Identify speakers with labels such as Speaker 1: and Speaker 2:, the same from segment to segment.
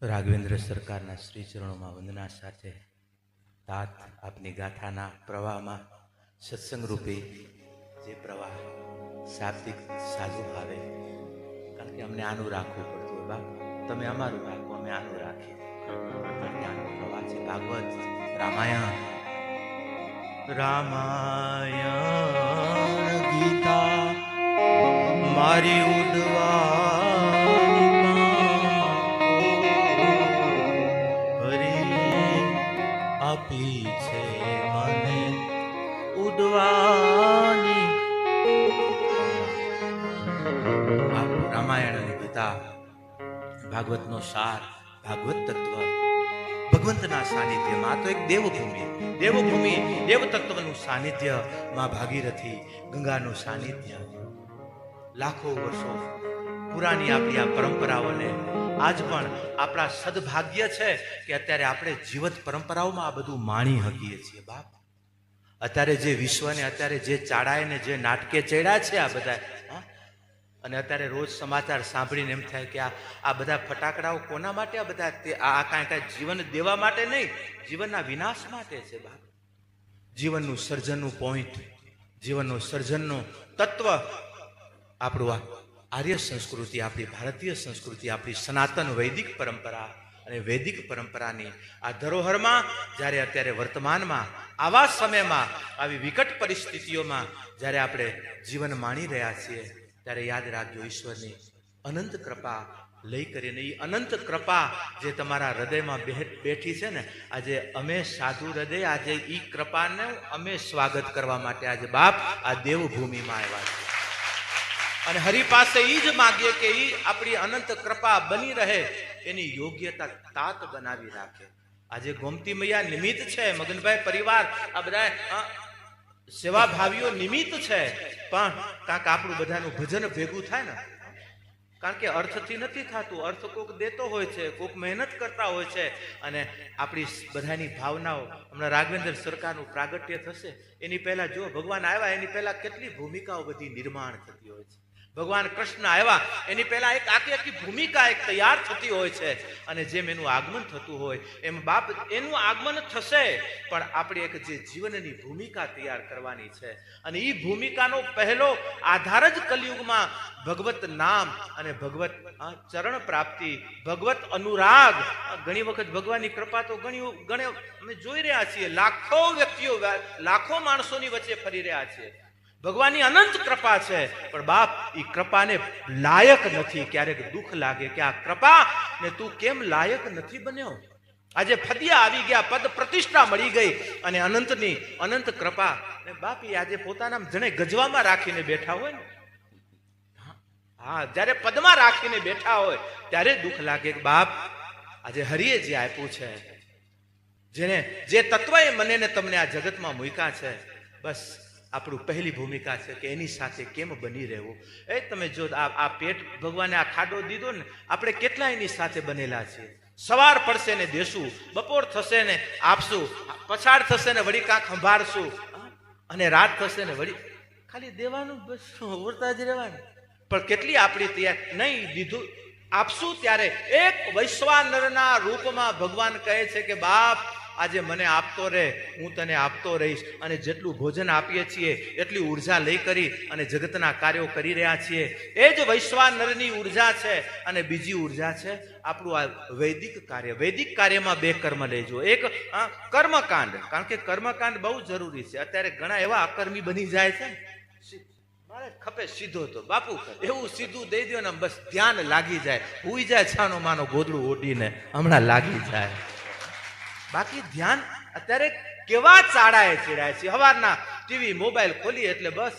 Speaker 1: રાઘવેન્દ્ર સરકારના શ્રી ચરણોમાં વંદના સાથે તાત આપની ગાથાના પ્રવાહમાં સત્સંગ રૂપે જે પ્રવાહ શાબ્દિક સાધુ ભાવે, કારણ કે અમને આનું રાખવું પડતું હોય બાપ, તમે અમારું રાખો, અમે આનું રાખીએ. આનો પ્રવાહ છે ભાગવત રામાયણ, રામાયણ ગીતા મારી ઉડવા આપી છે મને ઉડવાની. રામાયણ અને ગીતા ભાગવતનો સાર, ભાગવત તત્વ ભગવંતના સાનિધ્યમાં. તો એક દેવભૂમિ, દેવભૂમિ દેવ તત્વનું સાનિધ્ય, માં ભાગીરથી ગંગાનું સાનિધ્ય. લાખો વર્ષો પુરાની આપણી આ પરંપરાઓને આજ પણ આપણા સદભાગ્ય છે કે અત્યારે આપણે જીવંત પરંપરાઓમાં આ બધું માણી શકીએ છીએ બાપ. અત્યારે જે વિશ્વને અત્યારે જે ચાડાય ને જે નાટકે ચડ્યા છે આ બધા, અને અત્યારે રોજ સમાચાર સાંભળીને એમ થાય કે આ બધા ફટાકડાઓ કોના માટે? આ બધા આ કાંઈ જીવન દેવા માટે નહીં, જીવનના વિનાશ માટે છે બાપ. જીવનનું સર્જનનું પોઈન્ટ, જીવનનું સર્જનનું તત્વ આપણું આ આર્ય સંસ્કૃતિ, આપણી ભારતીય સંસ્કૃતિ, આપણી સનાતન વૈદિક પરંપરા અને વૈદિક પરંપરાની આ ધરોહરમાં જ્યારે અત્યારે વર્તમાનમાં આવા સમયમાં આવી વિકટ પરિસ્થિતિઓમાં જ્યારે આપણે જીવન માણી રહ્યા છીએ, ત્યારે યાદ રાખજો ઈશ્વરની અનંત કૃપા લઈ કરીને. એ અનંત કૃપા જે તમારા હૃદયમાં બેઠી છે ને, આજે અમે સાધુ હૃદય આજે એ કૃપાને અમે સ્વાગત કરવા માટે આજે બાપ આ દેવભૂમિમાં આવ્યા છે. અને હરિ પાસે એ જ માગીએ કે એ આપણી અનંત કૃપા બની રહે, એની યોગ્યતા તાત બનાવી રાખે. આજે ગોમતી મૈયા નિમિત્ત છે, મગનભાઈ પરિવાર આ બધા સેવાભાવીઓ નિમિત્ત છે, પણ કાંક આપણું બધાનું ભજન ભેગું થાય ને, કારણ કે અર્થથી નથી થતું. અર્થ કોક દેતો હોય છે, કોક મહેનત કરતા હોય છે, અને આપણી બધાની ભાવનાઓ. હમણાં રાઘવેન્દ્ર સરકારનું પ્રાગટ્ય થશે એની પહેલા જો ભગવાન આવ્યા એની પહેલા કેટલી ભૂમિકાઓ બધી નિર્માણ થતી હોય છે. ભગવાન કૃષ્ણ આવ્યા એની પહેલા એક આખી ભૂમિકા એક તૈયાર થતી હોય છે, અને જેમ એનું આગમન થતું હોય એમ બાપ એનું આગમન થશે, પણ આપણે એક જે જીવનની ભૂમિકા તૈયાર કરવાની છે. અને એ ભૂમિકાનો પહેલો આધાર જ કલિયુગમાં ભગવત નામ અને ભગવત ચરણ પ્રાપ્તિ, ભગવત અનુરાગ. ઘણી વખત ભગવાનની કૃપા તો ઘણી અમે જોઈ રહ્યા છીએ, લાખો વ્યક્તિઓ લાખો માણસોની વચ્ચે ફરી રહ્યા છીએ. ભગવાનની અનંત કૃપા છે, પણ બાપ એ કૃપાને લાયક નથી. ક્યારેક દુઃખ લાગે કે આ કૃપા ને તું કેમ લાયક નથી બન્યો. આજે ફદિયા આવી ગયા, પદ પ્રતિષ્ઠા મળી ગઈ, અને અનંતની અનંત કૃપા ને બાપ એ આજે પોતાના જણે ગજવામાં રાખીને બેઠા હોય ને, હા જ્યારે પદમાં રાખીને બેઠા હોય ત્યારે દુઃખ લાગે કે બાપ આજે હરિએ જે આપ્યું છે, જેને જે તત્વએ મને ને તમને આ જગતમાં મૂક્યા છે, બસ આપણું પહેલી ભૂમિકા છે કે એની સાથે કેમ બની રહેવું. એ તમે જો આ પેટ ભગવાને આ ખાડો દીધો ને, આપણે કેટલા એની સાથે બનેલા છીએ. સવાર પડશે ને દેશું, બપોર થશે ને આપશું, પછાડ થશે ને વળી કાંક સંભાળશું, અને રાત થશે ને વળી ખાલી દેવાનું, બસ ઉડતા જ રહેવાનું. પણ કેટલી આપણી તૈયાર નહીં દીધું આપશું. ત્યારે એક વૈશ્વાનરના રૂપમાં ભગવાન કહે છે કે બાપ આજે મને આપતો રહે, હું તને આપતો રહીશ. અને જેટલું ભોજન આપીએ છીએ એટલી ઉર્જા લઈ કરી અને જગતના કાર્યો કરી રહ્યા છીએ. એ જ વૈશ્વાનરની ઉર્જા છે. અને બીજી ઉર્જા છે આપણું આ વૈદિક કાર્ય. વૈદિક કાર્યમાં બે કર્મ લેજો. એક કર્મકાંડ, કારણ કે કર્મકાંડ બહુ જરૂરી છે. અત્યારે ઘણા એવા અકર્મી બની જાય છે ને, મારે ખપે સીધો તો બાપુ એવું સીધું દઈ દો ને બસ ધ્યાન લાગી જાય, હુઈ જાય છાનો માનો ગોદડું ઓઢીને હમણાં લાગી જાય. બાકી ધ્યાન અત્યારે કેવા ચાડાએ ચીડાય છે. સવારના ટીવી મોબાઈલ ખોલીએ એટલે બસ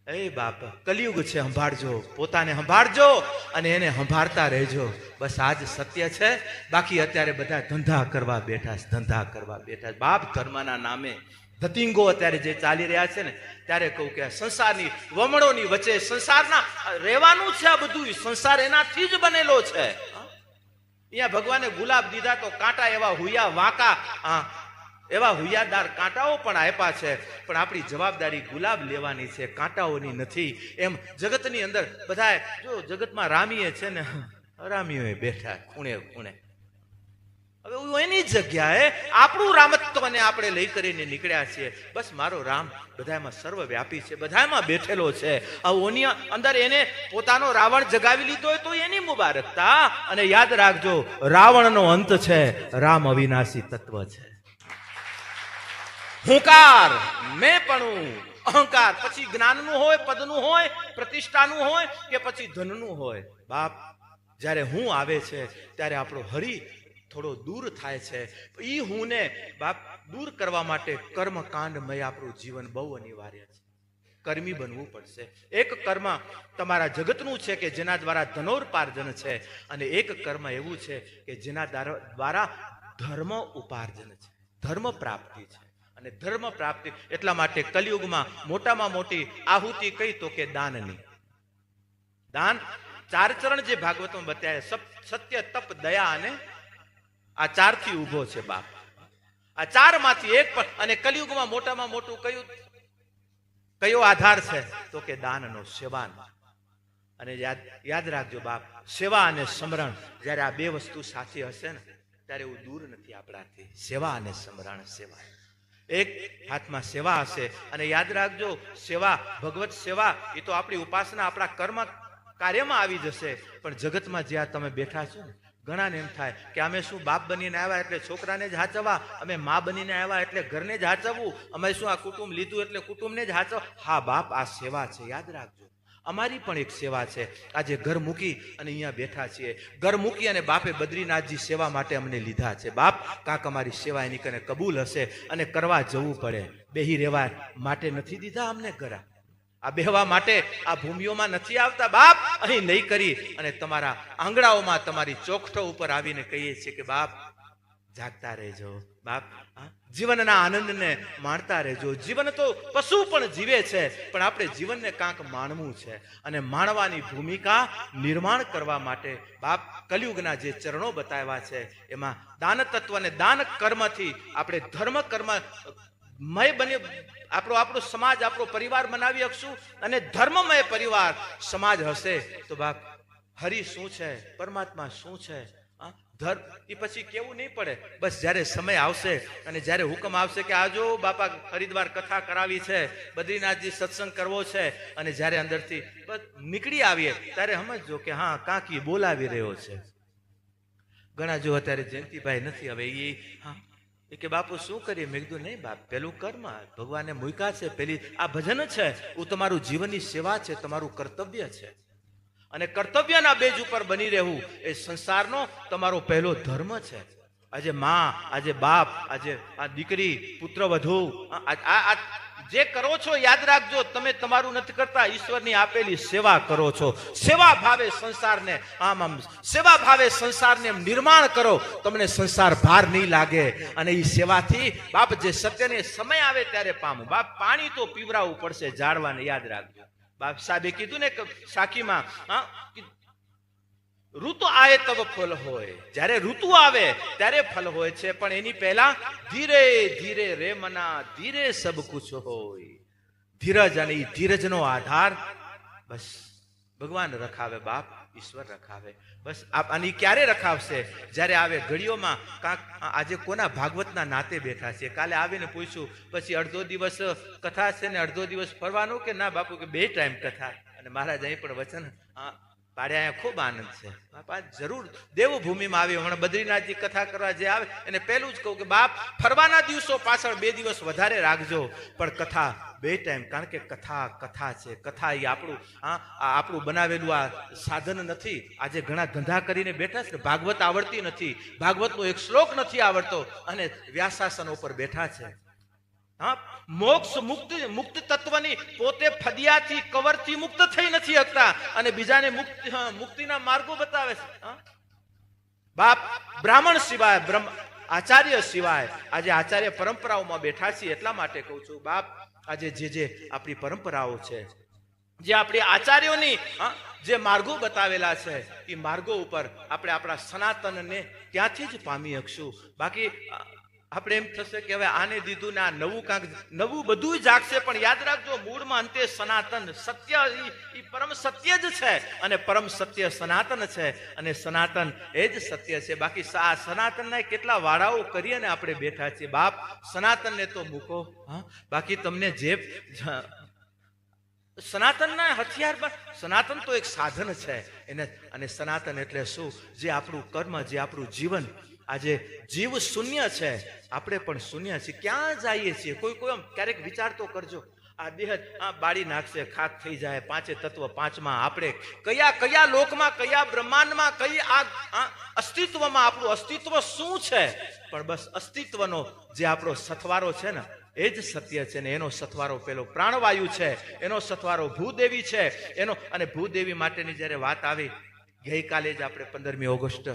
Speaker 1: એ બાપ કલિયુગ છે, સંભાળજો, પોતાને સંભાળજો અને એને સંભાળતા રહેજો. બસ આજ સત્ય છે. બાકી અત્યારે બધા ધંધા કરવા બેઠા છે, ધંધા કરવા બેઠા છે બાપ. ધર્મના નામે ધતિંગો અત્યારે જે ચાલી રહ્યા છે ને, ત્યારે કહું કે સંસારની વમળોની વચ્ચે સંસારના રહેવાનું છે. આ બધું સંસાર એનાથી જ બનેલો છે. અહીંયા ભગવાને ગુલાબ દીધા તો કાંટા એવા હુયા વાંકા, એવા હુયાદાર કાંટાઓ પણ આપ્યા છે. પણ આપણી જવાબદારી ગુલાબ લેવાની છે, કાંટાઓની નથી. એમ જગતની અંદર બધા જો જગતમાં રામીએ છે ને હરામીઓ બેઠા ખૂણે ખૂણે. હવે એની જગ્યાએ આપણું રામત્વને આપણે લઈ કરીને નીકળ્યા છીએ. બસ મારો રામ બધામાં સર્વવ્યાપી છે, બધામાં બેઠેલો છે. ઓની અંદર એને પોતાનો રાવણ જગાવી લીધો હોય તો એની મુબારકતા. અને યાદ રાખજો, રાવણનો અંત છે, રામ અવિનાશી તત્વ છે. હુંકાર, મેંપણું, અહંકાર પછી જ્ઞાનનું હોય, પદનું હોય, પ્રતિષ્ઠાનું હોય કે પછી ધનનું હોય. બાપ જ્યારે હું આવે છે ત્યારે આપણો હરી થોડો દૂર થાય છે. એ હું ને બાપ દૂર કરવા માટે કર્મકાંડમય આપણું જીવન બહુ અનિવાર્ય છે. કર્મી બનવું પડશે. એક કર્મ તમારા જગતનું છે કે જેના દ્વારા ધનોપાર્જન છે, અને એક કર્મ એવું છે કે જેના દ્વારા ધર્મ ઉપાર્જન છે, ધર્મ પ્રાપ્તિ છે. અને ધર્મ પ્રાપ્તિ એટલા માટે કલિયુગમાં મોટામાં મોટી આહુતિ કઈ તો કે દાનની. દાન 4 ચરણ જે ભાગવતમાં બતાવ્યા, સત્ય, તપ, દયા અને આ 4 થી ઉભો છે બાપ. આ 4 માંથી એક પણ. અને કલિયુગમાં મોટામાં મોટું કયો આધાર છે તો કે દાનનો, સેવાનો. અને યાદ રાખજો બાપ, સેવા અને સમરણ જ્યારે આ બે વસ્તુ સાથે હશે ને ત્યારે એવું દૂર નથી આપણાથી. સેવા અને સમરણ. સેવા એક હાથમાં સેવા હશે. અને યાદ રાખજો, સેવા, ભગવત સેવા એ તો આપણી ઉપાસના, આપણા કર્મ કાર્યમાં આવી જશે. પણ જગતમાં જ્યાં તમે બેઠા છો ને, ઘણાને એમ થાય કે અમે શું બાપ બનીને આવ્યા એટલે છોકરાને જ હાચવવા, અમે મા બનીને આવ્યા એટલે ઘરને જ હાચવવું, અમે શું આ કુટુંબ લીધું એટલે કુટુંબને જ હાચવ. હા બાપ, આ સેવા છે. યાદ રાખજો, અમારી પણ એક સેવા છે. આજે ઘર મૂકી અને અહીંયા બેઠા છીએ. ઘર મૂકી અને બાપે બદ્રીનાથજી સેવા માટે અમને લીધા છે. બાપ કાંક અમારી સેવા એની કને કબૂલ હશે અને કરવા જવું પડે. બેહી રહેવા માટે નથી દીધા અમને ઘરા. આ બેહવા માટે આ ભૂમિઓમાં નથી આવતા બાપ. અહીં નહીં કરી અને તમારા આંગણાઓમાં, તમારી ચોખઠો ઉપર આવીને કહીએ છીએ કે બાપ જાગતા રહેજો. બાપ જીવનના આનંદને માણતા રહેજો. જીવન તો પશુ પણ જીવે છે, પણ આપણે જીવનને કાંક માણવું છે. અને માણવાની ભૂમિકા નિર્માણ કરવા માટે બાપ કલિયુગના જે ચરણો બતાવ્યા છે એમાં દાન તત્વ અને દાન કર્મથી આપણે ધર્મ કર્મ મય બની આપણો સમાજ, આપણો પરિવાર બનાવી શકશું. અને ધર્મમય પરિવાર સમાજ હશે તો બાપ હરિ શું છે, પરમાત્મા શું છે, ધર્મ એ પછી કેવું નહીં પડે. બસ જ્યારે સમય આવશે અને જ્યારે હુકમ આવશે કે આજો બાપા હરિદ્વાર કથા કરાવી છે, બદ્રીનાથજી સત્સંગ કરવો છે, અને જ્યારે અંદરથી બસ નીકળી આવીએ ત્યારે સમજજો કે હા કાંક ઈ બોલાવી રહ્યો છે. ઘણા જો અત્યારે જયંતિભાઈ નથી, હવે એ કે બાપુ શું કરીએ? મેં કીધું નહીં બાપ, પેલું કર્મ ભગવાને મૂક્યા છે, પેલી આ ભજન છે, હું તમારું જીવનની સેવા છે, તમારું કર્તવ્ય છે. અને કર્તવ્યના બેજ ઉપર બની રહેવું એ સંસારનો તમારો પહેલો ધર્મ છે. આજે માં, આજે બાપ, આજે આ દીકરી, પુત્ર વધુ, આ જે કરો છો યાદ રાખજો, તમે તમારું નથી કરતા, ઈશ્વરની આપેલી સેવા કરો છો. સેવા ભાવે સંસારને આમ સેવા ભાવે સંસારને નિર્માણ કરો, તમને સંસાર ભાર નહીં લાગે. અને એ સેવાથી બાપ જે સત્યને સમય આવે ત્યારે પામું. બાપ પાણી તો પીવરાવવું પડશે ઝાડવાને, યાદ રાખજો. બાપ સાહેબે કીધું ને સાખીમાં, ઋતુ આવે તબ ફળ હોય. જ્યારે ઋતુ આવે ત્યારે ફળ હોય છે, પણ એની પહેલા ધીરે ધીરે રે મના, ધીરે સબ કુછ હોય. ધીરજ, અને એ ધીરજનો આધાર બસ ભગવાન રખાવે બાપ, ઈશ્વર રખાવે. બસ આની ક્યારે રખાવશે? જ્યારે આવે ઘડીઓમાં કાંક. આજે કોના ભાગવતના નાતે બેઠા છે, કાલે આવીને પૂછ્યું, પછી અડધો દિવસ કથા છે ને અડધો દિવસ ફરવાનું કે ના બાપુ કે 2 ટાઈમ કથા. અને મહારાજ અહીં પણ વચન પાડે, અહીંયા ખૂબ આનંદ છે બાપા. જરૂર દેવભૂમિમાં આવી, હમણાં બદ્રીનાથજી કથા કરવા જે આવે એને પહેલું જ કહું કે બાપ ફરવાના દિવસો પાછળ 2 દિવસ વધારે રાખજો, પણ કથા 2 ટાઈમ. કારણ કે કથા છે. કથા એ આપણું બનાવેલું આ સાધન નથી. આજે ઘણા ધંધા કરીને બેઠા છે, ભાગવત આવડતી નથી, ભાગવતનો એક શ્લોક નથી આવડતો, અને વ્યાસાસન ઉપર બેઠા છે. મોક્ષ મુક્ત તત્વની પોતે ફદિયાથી, કવરથી મુક્ત થઈ નથી શકતા, અને બીજાને મુક્તિના માર્ગો બતાવે છે. બાપ બ્રાહ્મણ સિવાય, આચાર્ય સિવાય આજે આચાર્ય પરંપરાઓમાં બેઠા છીએ. એટલા માટે કહું છું બાપ, આજે જે આપણી પરંપરાઓ છે, જે આપણી આચાર્યોની જે માર્ગો બતાવેલા છે, એ માર્ગો ઉપર આપણે આપણા સનાતનને ત્યાંથી જ પામી શકશું. બાકી આપણે એમ થશે કે હવે આને દીધું ને આ નવું કાંક નવું બધું જાગશે, પણ યાદ રાખજો મૂળમાં અંતે સનાતન સત્ય એ પરમ સત્ય જ છે, અને પરમ સત્ય સનાતન છે, અને સનાતન એ જ સત્ય છે. બાકી આ સનાતનના કેટલા વાળાઓ કરીએ ને આપણે બેઠા છીએ. બાપ સનાતનને તો મૂકો, હા, બાકી તમને જે સનાતનના હથિયાર, સનાતન તો એક સાધન છે એને, અને સનાતન એટલે શું? જે આપણું કર્મ, જે આપણું જીવન. આજે જીવ શૂન્ય છે, આપણે પણ શૂન્ય છીએ. ક્યાં જઈએ છીએ? કોઈ આમ ક્યારેક વિચાર તો કરજો. આ દેહ બાળી નાખશે, ખાક થઈ જાય, પાંચે તત્વ પાંચમાં આપણે કયા લોકમાં, કયા બ્રહ્માંડમાં, કઈ આ અસ્તિત્વમાં આપણું અસ્તિત્વ શું છે? પણ બસ અસ્તિત્વનો જે આપણો સથવારો છે ને એ જ સત્ય છે, ને એનો સથવારો પેલો પ્રાણવાયુ છે, એનો સથવારો ભૂદેવી છે એનો. અને ભૂદેવી માટેની જ્યારે વાત આવી, ગઈકાલે જ આપણે 15મી ઓગસ્ટ,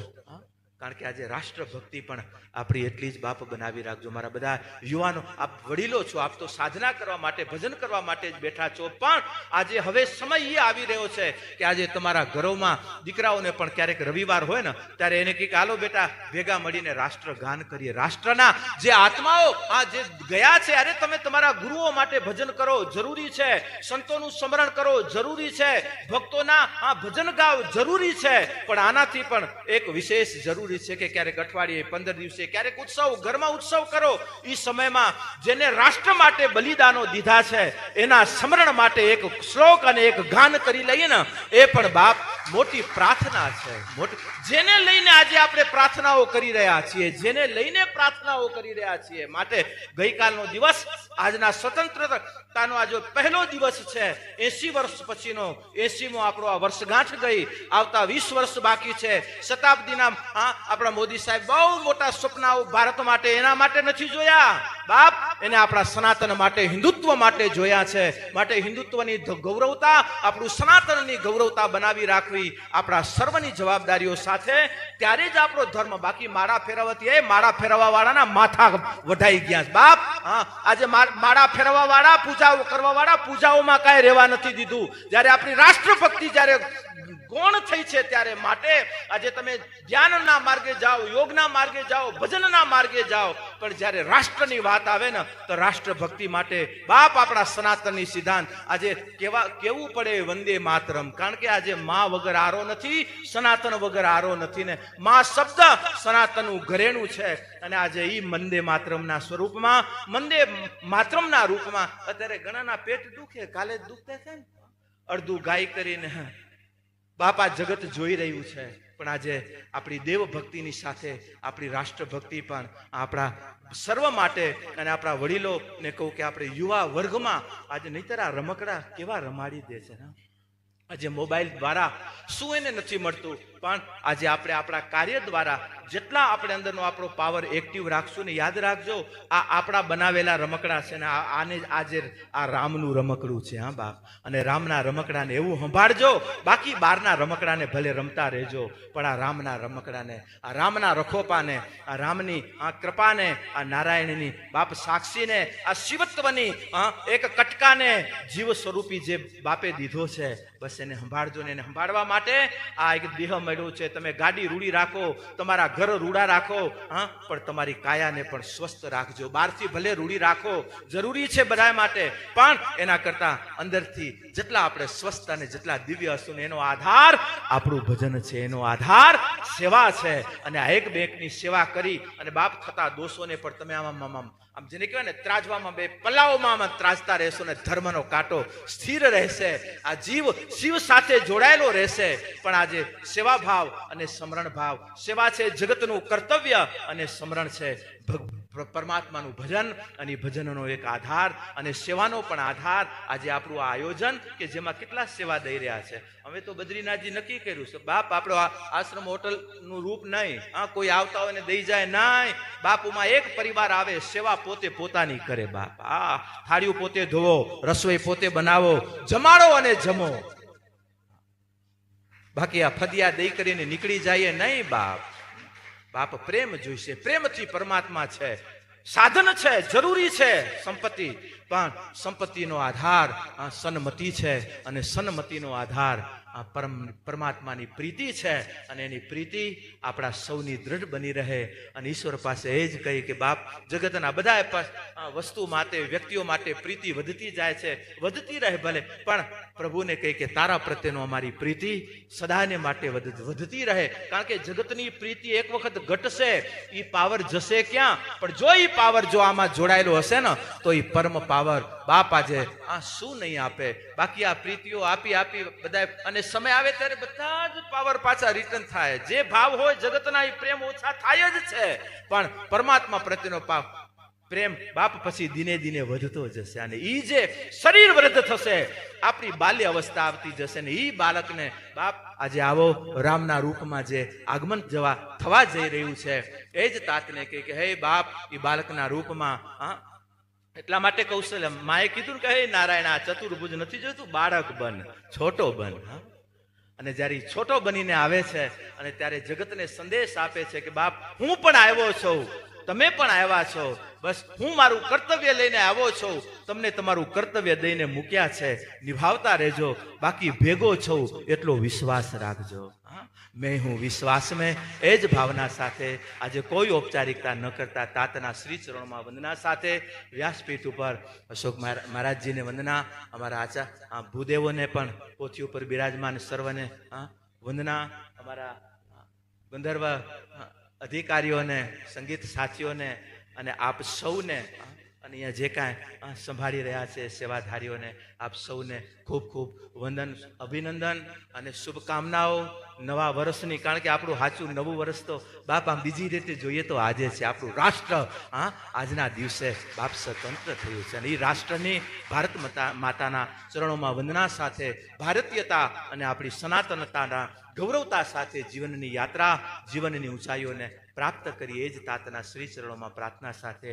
Speaker 1: કારણ કે આજે રાષ્ટ્રભક્તિ પણ આપણી એટલી જ બાપ બનાવી રાખજો. મારા બધા યુવાનો, આપ વડીલો છો, આપ તો સાધના કરવા માટે, ભજન કરવા માટે જ બેઠા છો, પણ આજે હવે સમય એ આવી રહ્યો છે કે આજે તમારા ઘરોમાં દીકરાઓને પણ ક્યારેક રવિવાર હોય ને ત્યારે એને કહે કે હાલો બેટા ભેગા મળીને રાષ્ટ્રગાન કરીએ. રાષ્ટ્રના જે આત્માઓ આ જે ગયા છે, અરે તમે તમારા ગુરુઓ માટે ભજન કરો, જરૂરી છે. સંતોનું સ્મરણ કરો, જરૂરી છે. ભક્તોના આ ભજન ગાવ, જરૂરી છે. પણ આનાથી પણ એક વિશેષ જરૂરી છે કે ક્યારેક અઠવાડિયે 15 દિવસે ક્યારેક ઉત્સવ, ઘરમાં ઉત્સવ કરો. એ સમયમાં જેને રાષ્ટ્ર માટે બલિદાનો દીધા છે એના સ્મરણ માટે એક શ્લોક અને એક ગાન કરી લઈએ ને, એ પણ બાપ મોટી પ્રાર્થના છે. જેને લઈને આજે આપણે પ્રાર્થનાઓ કરી રહ્યા છીએ, જેને લઈને પ્રાર્થનાઓ કરી રહ્યા છીએ. માટે ગઈકાલનો દિવસ, આજના સ્વતંત્રતાનો આ જો પહેલો દિવસ છે, 80 વર્ષ પછીનો 80મો આપણો આ વર્ષગાંઠ ગઈ, આવતા 20 વર્ષ બાકી છે શતાબ્દીના. આપણા મોદી સાહેબ બહુ મોટા સપનાઓ ભારત માટે, એના માટે નથી જોયા બાપ, એને આપણા સનાતન માટે, હિન્દુત્વ માટે જોયા છે. માટે હિન્દુત્વની ગૌરવતા, આપણું સનાતનની ગૌરવતા બનાવી રાખવી આપણા સર્વની જવાબદારીઓ સાથે. ત્યારે જ આપણો ધર્મ. બાકી માળા ફેરવતી, એ માળા ફેરવવા વાળાના માથા વઢાઈ ગયા છે બાપ. આજે માળા ફેરવવા વાળા, પૂજાઓ કરવા વાળા, પૂજાઓમાં કાંઈ રહેવા નથી દીધું. જ્યારે આપણી રાષ્ટ્રભક્તિ જ્યારે ગૌણ થઈ છે ત્યારે. માટે આજે તમે ધ્યાનના માર્ગે જાઓ, યોગના માર્ગે જાઓ, ભજનના માર્ગે જાઓ, પણ જ્યારે રાષ્ટ્રની વાત આવે ને તો રાષ્ટ્રભક્તિ માટે બાપ આપણા સનાતનની સિદ્ધાંત આજે કેવું પડે વંદે માતરમ. કારણ કે આજે માં વગર આરો નથી, સનાતન વગર આરો નથી, ને માં શબ્દ સનાતનનું ઘરેણું છે. અને આજે ઈ વંદે માતરમના સ્વરૂપમાં, વંદે માતરમના રૂપમાં અત્યારે ઘણાના પેટ દુખે, કાલે જ દુખતા છે ને, અડધું ગાય કરીને બાપા જગત જોઈ રહ્યું છે. પણ આજે આપણી દેવભક્તિની સાથે આપણી રાષ્ટ્રભક્તિ પણ આપણા સર્વ માટે. અને આપણા વડીલોને કહું કે આપણે યુવા વર્ગમાં આજે નહીતર આ રમકડા કેવા રમાડી દે છે. આજે મોબાઈલ દ્વારા શું એને નથી મળતું, પણ આજે આપણે આપણા કાર્ય દ્વારા જેટલા આપણે અંદરનો આપણો પાવર એક્ટિવ રાખશું ને, યાદ રાખજો આ આપણા બનાવેલા રમકડા છે ને, આને આજે આ રામનું રમકડું છે. હા બાપ, અને રામના રમકડાને એવું સંભાળજો. બાકી બહારના રમકડાને ભલે રમતા રહેજો, પણ આ રામના રમકડાને, આ રામના રખોપાને, આ રામની આ કૃપાને, આ નારાયણની બાપ સાક્ષીને, આ શિવત્વની એક કટકાને જીવ સ્વરૂપી જે બાપે દીધો છે, બસ એને સંભાળજો. ને એને સંભાળવા માટે આ એક દેહ મળ્યું છે. તમે ગાડી રૂડી રાખો, તમારા ઘર રૂડા રાખો, પણ તમારી કાયાને પણ સ્વસ્થ રાખજો. બહારથી ભલે રૂડી રાખો, જરૂરી છે બધા માટે, પણ એના કરતા અંદરથી જેટલા આપણે સ્વસ્થ અને જેટલા દિવ્ય હશું ને, એનો આધાર આપણું ભજન છે, એનો આધાર સેવા છે. અને આ એક બેંકની સેવા કરી અને બાપ થતા દોષોને પણ તમે આમ જેને કહેવાય ને ત્રાજવામાં, બે પલ્લાઓમાં ત્રાજતા રહેશો ને ધર્મનો કાંટો સ્થિર રહેશે. આ જીવ શિવ સાથે જોડાયેલો રહેશે. પણ આજે સેવા ભાવ અને સમરણ ભાવ, સેવા છે જગતનું કર્તવ્ય અને સમરણ છે પરમાત્માનું ભજન, અને ભજનનો એક આધાર અને સેવાનો પણ આધાર. આજે આપણું આ આયોજન કે જેમાં કેટલા સેવા દઈ રહ્યા છે. હવે તો બદ્રીનાથજી નક્કી કર્યું છે બાપ, આપણો આશ્રમ હોટલનું રૂપ નહીં, કોઈ આવતા હોય ને દઈ જાય નહીં. બાપુમાં એક પરિવાર આવે, સેવા પોતે પોતાની કરે બાપ. થાળીઓ પોતે ધોવો, રસોઈ પોતે બનાવો, જમાડો અને જમો. બાકી આ ફદિયા દઈ કરીને નીકળી જાય નહીં બાપ. બાપ પ્રેમ જોઈશે. પ્રેમથી પરમાત્મા છે, સાધન છે, જરૂરી છે સંપત્તિ, પણ સંપત્તિનો આધાર સન્મતિ છે અને સન્મતિનો આધાર પરમાત્માની પ્રીતિ છે અને એની પ્રીતિ આપણા સૌની દ્રઢ બની રહે અને ઈશ્વર પાસે એ જ કહી કે બાપ જગતના બધા વસ્તુ માટે વ્યક્તિઓ માટે પ્રીતિ વધતી જાય છે, વધતી રહે ભલે, પણ પ્રભુને કહી કે તારા પ્રત્યેનો અમારી પ્રીતિ સદાને માટે વધતી રહે, કારણ કે જગતની પ્રીતિ એક વખત ઘટશે, એ પાવર જશે ક્યાં? પણ જો એ પાવર જો આમાં જોડાયેલો હશે ને તો એ પરમ પાવર બાપ આજે શું નહીં આપે. બાકી આ પ્રીતિઓ આપી આપી બધા, અને સમય આવે ત્યારે બધા જ પાવર પાછા રિટર્ન થાય. જે ભાવ હોય જગતના એ પ્રેમ ઓછા થાય જ છે, પણ પરમાત્મા પ્રત્યેનો પ્રેમ બાપ પછી દિને દિને વધતો જશે. અને એ જે શરીર વૃદ્ધ થશે, આપણી બાલ્ય અવસ્થા આવતી જશે ને એ બાળકને બાપ આજે આવો રામના રૂપમાં જે આગમન થવા જઈ રહ્યું છે, એ જ તાતને કહે કે હે બાપ એ બાળકના રૂપમાં એટલા માટે કૌશલ્ય માએ કીધું ને કે હે નારાયણ આ ચતુર્ભુજ નથી જોઈતું, બાળક બન, છોટો બન. અને જ્યારે છોટો બનીને આવે છે અને ત્યારે જગતને સંદેશ આપે છે કે બાપ હું પણ આવ્યો છું, તમે પણ આવ્યા છો, બસ હું મારું કર્તવ્ય લઈને આવ્યો છું, તમને તમારું કર્તવ્ય દઈને મૂક્યા છે, નિભાવતા રહેજો, બાકી ભેગો છું એટલો વિશ્વાસ રાખજો. મેં હું વિશ્વાસ મેં એ જ ભાવના સાથે આજે કોઈ ઔપચારિકતા ન કરતા તાતના શ્રી ચરણોમાં વંદના સાથે વ્યાસપીઠ ઉપર અશોક મહારાજજીને વંદના, અમારા ભૂદેવોને પણ પોથી ઉપર બિરાજમાન સર્વને વંદના, અમારા ગંધર્વ અધિકારીઓને, સંગીત સાથીઓને અને આપ સૌને અને અહીંયા જે કાંઈ સંભાળી રહ્યા છે સેવાધારીઓને આપ સૌને ખૂબ ખૂબ વંદન, અભિનંદન અને શુભકામનાઓ નવા વર્ષની. કારણ કે આપણું સાચું નવું વર્ષ તો બાપ આમ બીજી રીતે જોઈએ તો આજે છે. આપણું રાષ્ટ્ર આજના દિવસે બાપ સ્વતંત્ર થયું છે અને એ રાષ્ટ્રની ભારત માતાના ચરણોમાં વંદના સાથે ભારતીયતા અને આપણી સનાતનતાના ગૌરવતા સાથે જીવનની યાત્રા, જીવનની ઊંચાઈઓને પ્રાપ્ત કરી એ જ તાતના શ્રી ચરણોમાં પ્રાર્થના સાથે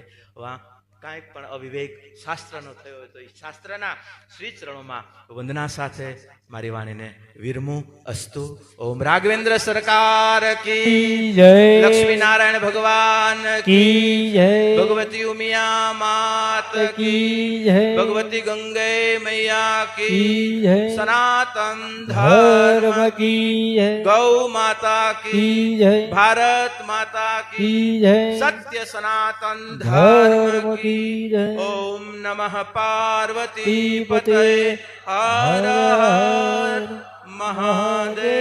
Speaker 1: કાંઈક પણ અવિવેક શાસ્ત્રનો થયો હોય તો એ શાસ્ત્રના શ્રી ચરણોમાં વંદના સાથે મારી વાણીને વિરમું. અસ્તુ. ઓમ રાઘવેન્દ્ર સરકાર કી જય, લક્ષ્મી નારાયણ ભગવાન કી જય, ભગવતી ઉમિયા માત કી જય, ભગવતી ગંગે મૈયા કી જય, સનાતન ધર્મ કી જય, ગૌ માતા કી જય, ભારત માતા કી જય, સત્ય સનાતન ધર્મ કી જય. ઓમ નમઃ પાર્વતી પતये હર હર મહાદેવ.